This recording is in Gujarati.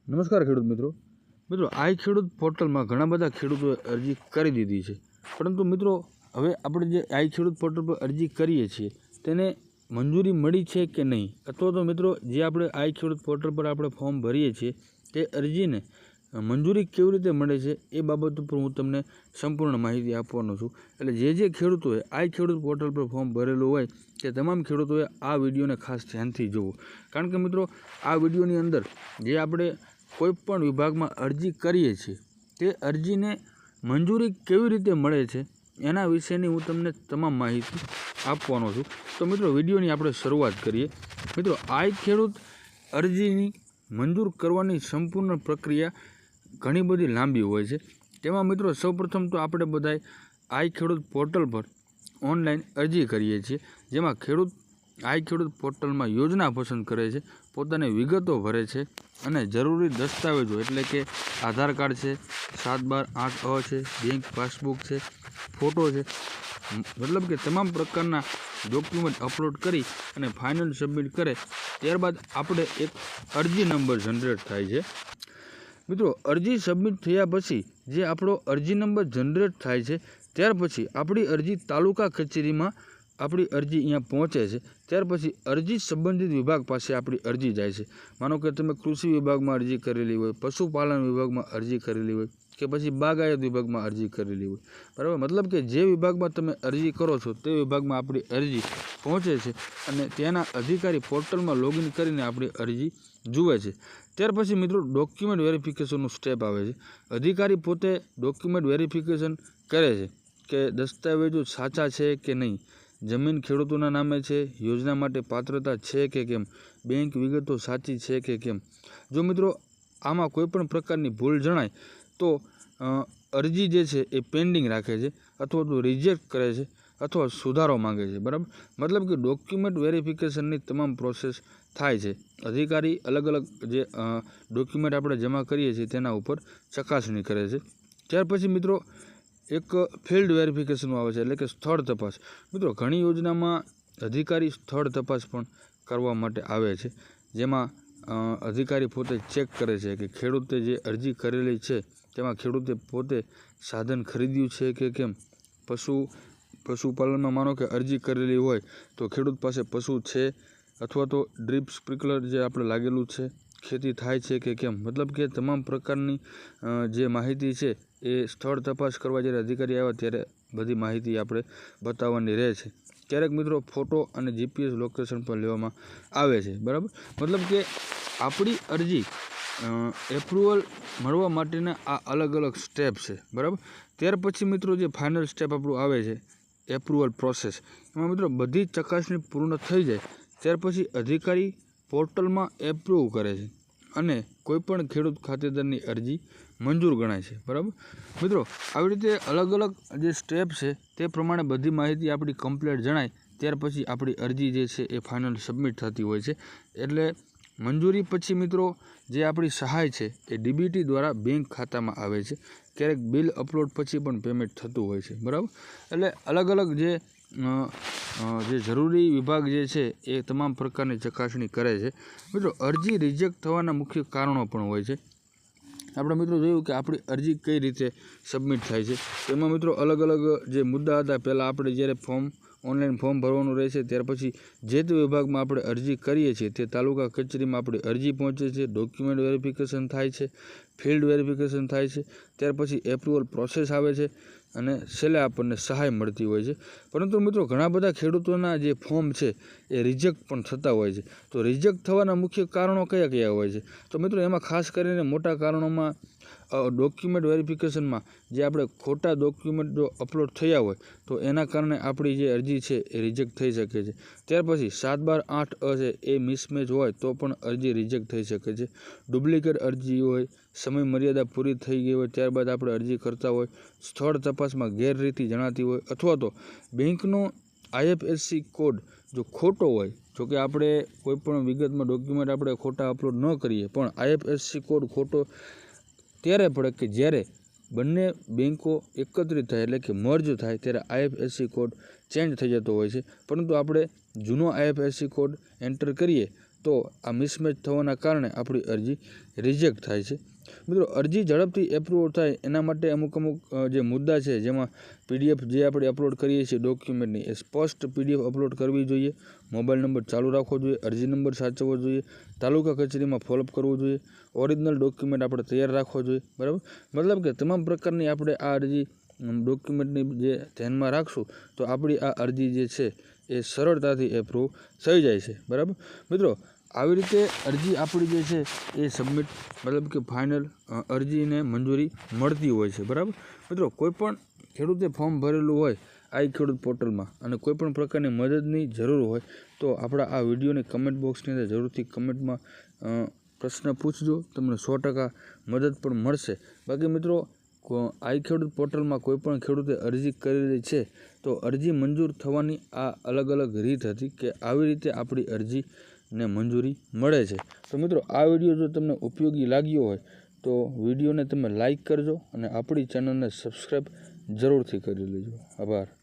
નમસ્કાર ખેડૂત મિત્રો આ ખેડૂત પોર્ટલમાં ઘણા બધા ખેડૂતોએ અરજી કરી દીધી છે, પરંતુ મિત્રો હવે આપણે જે આ ખેડૂત પોર્ટલ પર અરજી કરીએ છીએ તેને મંજૂરી મળી છે કે નહીં, અથવા તો મિત્રો જે આપણે આ ખેડૂત પોર્ટલ પર આપણે ફોર્મ ભરીએ છીએ તે અરજીને મંજૂરી કેવી રીતે મળે છે એ બાબત ઉપર હું તમને સંપૂર્ણ માહિતી આપવાનો છું। એટલે જે ખેડૂતોએ આ ખેડૂત પોર્ટલ પર ફોર્મ ભરેલું હોય તે તમામ ખેડૂતોએ આ વિડીયોને ખાસ ધ્યાનથી જોવો, કારણ કે મિત્રો આ વિડીયોની અંદર જે આપણે કોઈપણ વિભાગમાં અરજી કરીએ છીએ તે અરજીને મંજૂરી કેવી રીતે મળે છે એના વિશેની હું તમને તમામ માહિતી આપવાનો છું। તો મિત્રો વિડીયોની આપણે શરૂઆત કરીએ। મિત્રો આ ખેડૂત અરજીની મંજૂર કરવાની સંપૂર્ણ પ્રક્રિયા ઘણી બધી લાંબી હોય છે। તેમાં મિત્રો સૌપ્રથમ તો આપણે બધાય આ ખેડૂત પોર્ટલ પર ઓનલાઈન અરજી કરીએ છીએ, જેમાં ખેડૂત આ ખેડૂત પોર્ટલમાં યોજના પસંદ કરે છે, પોતાની વિગતો ભરે છે અને જરૂરી દસ્તાવેજો એટલે કે આધાર કાર્ડ છે, 7/12 છે, બેંક પાસબુક છે, ફોટો છે, મતલબ કે તમામ પ્રકારના ડોક્યુમેન્ટ અપલોડ કરી અને ફાઇનલ સબમિટ કરે ત્યારબાદ આપણે એક અરજી નંબર જનરેટ થાય છે। મિત્રો અરજી સબમિટ થયા પછી જે આપણો અરજી નંબર જનરેટ થાય છે ત્યાર પછી આપણી અરજી તાલુકા કચેરીમાં આપણી અરજી અહીંયા પહોંચે છે। ત્યાર પછી અરજી સંબંધિત વિભાગ પાસે આપણી અરજી જાય છે। માનો કે તમે કૃષિ વિભાગમાં અરજી કરેલી હોય, પશુપાલન વિભાગમાં અરજી કરેલી હોય કે પછી બાગાયત વિભાગમાં અરજી કરેલી હોય, બરાબર। મતલબ કે જે વિભાગમાં તમે અરજી કરો છો તે વિભાગમાં આપણી અરજી પહોંચે છે અને તેના અધિકારી પોર્ટલમાં લોગિન કરીને આપણી અરજી જુએ છે। ત્યાર પછી મિત્રો ડોક્યુમેન્ટ વેરિફિકેશનનું સ્ટેપ આવે છે। અધિકારી પોતે ડોક્યુમેન્ટ વેરિફિકેશન કરે છે કે દસ્તાવેજો સાચા છે કે નહીં, જમીન ખેડૂતોના નામે છે, યોજના માટે પાત્રતા છે કે કેમ, બેંક વિગતો સાચી છે કે કેમ। જો મિત્રો આમાં કોઈપણ પ્રકારની ભૂલ જણાય તો અરજી જે છે એ પેન્ડિંગ રાખે છે અથવા તો રિજેક્ટ કરે છે અથવા સુધારો માંગે છે, બરાબર। મતલબ કે ડોક્યુમેન્ટ વેરિફિકેશનની તમામ પ્રોસેસ થાય છે। અધિકારી અલગ અલગ જે ડોક્યુમેન્ટ આપણે જમા કરીએ છીએ તેના ઉપર ચકાસણી કરે છે। ત્યાર પછી મિત્રો એક ફિલ્ડ વેરિફિકેશન આવે છે, એટલે કે સ્થળ તપાસ। મિત્રો ઘણી યોજનામાં અધિકારી સ્થળ તપાસ પણ કરવા માટે આવે છે, જેમાં અધિકારી પોતે ચેક કરે છે કે ખેડૂતે જે અરજી કરેલી છે તેમાં ખેડૂતે પોતે સાધન ખરીદ્યું છે કે કેમ। પશુપાલનમાં માનો કે અરજી કરેલી હોય તો ખેડૂત પાસે પશુ છે અથવા તો ડ્રીપ સ્પ્રિંકલર જે આપણે લાગેલું છે, ખેતી થાય છે કે કેમ। મતલબ કે તમામ પ્રકારની જે માહિતી છે એ સ્થળ તપાસ કરવા જ્યારે અધિકારી આવ્યા ત્યારે બધી માહિતી આપણે બતાવવાની રહે છે। ક્યારેક મિત્રો ફોટો અને GPS લોકેશન પણ લેવામાં આવે છે, બરાબર। મતલબ કે આપણી અરજી એપ્રુવલ મળવા માટેના આ અલગ અલગ સ્ટેપ છે, બરાબર। ત્યાર પછી મિત્રો જે ફાઇનલ સ્ટેપ આપણું આવે છે એપ્રુવલ પ્રોસેસ, એમાં મિત્રો બધી ચકાસણી પૂર્ણ થઈ જાય ત્યાર પછી અધિકારી પોર્ટલમાં એપ્રુવ કરે છે અને કોઈપણ ખેડૂત ખાતેદારની અરજી મંજૂર ગણાય છે, બરાબર। મિત્રો આવી રીતે અલગ અલગ જે સ્ટેપ છે તે પ્રમાણે બધી માહિતી આપણી કમ્પ્લીટ જણાય ત્યાર પછી આપણી અરજી જે છે એ ફાઇનલ સબમિટ થતી હોય છે। એટલે મંજૂરી પછી મિત્રો જે આપણી સહાય છે એ ડીબીટી દ્વારા બેંક ખાતામાં આવે છે, ક્યારેક બિલ અપલોડ પછી પણ પેમેન્ટ થતું હોય છે, બરાબર। એટલે અલગ અલગ જે જરૂરી વિભાગ જે છે એ તમામ પ્રકારની ચકાસણી કરે છે। મિત્રો અરજી રિજેક્ટ થવાના મુખ્ય કારણો પણ હોય છે। આપણે મિત્રો જોયું કે આપણી અરજી કઈ રીતે સબમિટ થાય છે, એમાં મિત્રો અલગ અલગ જે મુદ્દા હતા, પહેલાં આપણે જ્યારે ઓનલાઈન ફોર્મ ભરવાનું રહે છે ત્યાર પછી જે તે વિભાગમાં આપણે અરજી કરીએ છીએ તે તાલુકા કચેરીમાં આપણી અરજી પહોંચે છે, ડોક્યુમેન્ટ વેરિફિકેશન થાય છે, ફિલ્ડ વેરિફિકેશન થાય છે, ત્યાર પછી એપ્રુવલ પ્રોસેસ આવે છે અને છેલ્લે આપણને સહાય મળતી હોય છે। પરંતુ મિત્રો ઘણા બધા ખેડૂતોના જે ફોર્મ છે એ રિજેક્ટ પણ થતા હોય છે। તો રિજેક્ટ થવાના મુખ્ય કારણો કયા કયા હોય છે, તો મિત્રો એમાં ખાસ કરીને મોટા કારણોમાં ડોક્યુમેન્ટ વેરિફિકેશનમાં જે આપણે ખોટા ડોક્યુમેન્ટ જો અપલોડ થયા હોય તો એના કારણે આપણી જે અરજી છે એ રિજેક્ટ થઈ શકે છે। ત્યાર પછી 7/12 છે એ મિસમેચ હોય તો પણ અરજી રિજેક્ટ થઈ શકે છે। ડુપ્લિકેટ અરજી હોય, સમય મર્યાદા પૂરી થઈ ગઈ હોય ત્યારબાદ આપણે અરજી કરતા હોય, સ્થળ તપાસમાં ગેરરીતિ જણાતી હોય અથવા તો બેંકનો IFSC કોડ જો ખોટો હોય, જોકે આપણે કોઈપણ વિગતમાં ડોક્યુમેન્ટ આપણે ખોટા અપલોડ ન કરીએ પણ IFSC કોડ ખોટો ત્યારે પડે કે જ્યારે બંને બેંકો એકત્રિત થાય એટલે કે મર્જ થાય ત્યારે IFSC કોડ ચેન્જ થઈ જતો હોય છે, પરંતુ આપણે જૂનો IFSC કોડ એન્ટર કરીએ તો આ મિસમેચ થવાના કારણે આપણી અરજી રિજેક્ટ થાય છે. મિત્રો, અરજી ઝડપથી એપ્રુવ થાય એના માટે અમુક જે મુદ્દા છે, જેમાં PDF જે આપણે અપલોડ કરીએ છીએ ડોક્યુમેન્ટની, એ સ્પષ્ટ PDF અપલોડ કરવી જોઈએ, મોબાઈલ નંબર ચાલુ રાખવો જોઈએ, અરજી નંબર સાચવવો જોઈએ, તાલુકા કચેરીમાં ફોલોઅપ કરવું જોઈએ, ઓરિજિનલ ડોક્યુમેન્ટ આપણે તૈયાર રાખવો જોઈએ. બરાબર, મતલબ કે તમામ પ્રકારની આપણે આ અરજી ડોક્યુમેન્ટની જે ધ્યાનમાં રાખશું તો આપણી આ અરજી જે છે એ સરળતાથી એપ્રુવ થઈ જાય છે. બરાબર મિત્રો, આવી રીતે અરજી આપણી જે છે એ સબમિટ મતલબ કે ફાઇનલ અરજીને મંજૂરી મળતી હોય છે. બરાબર મિત્રો, કોઈપણ ખેડૂતે ફોર્મ ભરેલું હોય આઈ ખેડૂત પોર્ટલમાં અને કોઈપણ પ્રકારની મદદની જરૂર હોય તો આપણા આ વિડીયોની કમેન્ટ બોક્સની અંદર જરૂરથી કમેન્ટમાં પ્રશ્ન પૂછજો, તમને 100% મદદ પણ મળશે. બાકી મિત્રો, આઈ ખેડૂત પોર્ટલમાં કોઈપણ ખેડૂતે અરજી કરેલી છે તો અરજી મંજૂર થવાની આ અલગ અલગ રીત હતી કે આવી રીતે આપણી અરજીને મંજૂરી મળે છે. તો મિત્રો, આ વિડીયો જો તમને ઉપયોગી લાગ્યો હોય તો વિડીયોને તમે લાઈક કરજો અને આપણી ચેનલને સબસ્ક્રાઈબ જરૂરથી કરી લેજો. આભાર.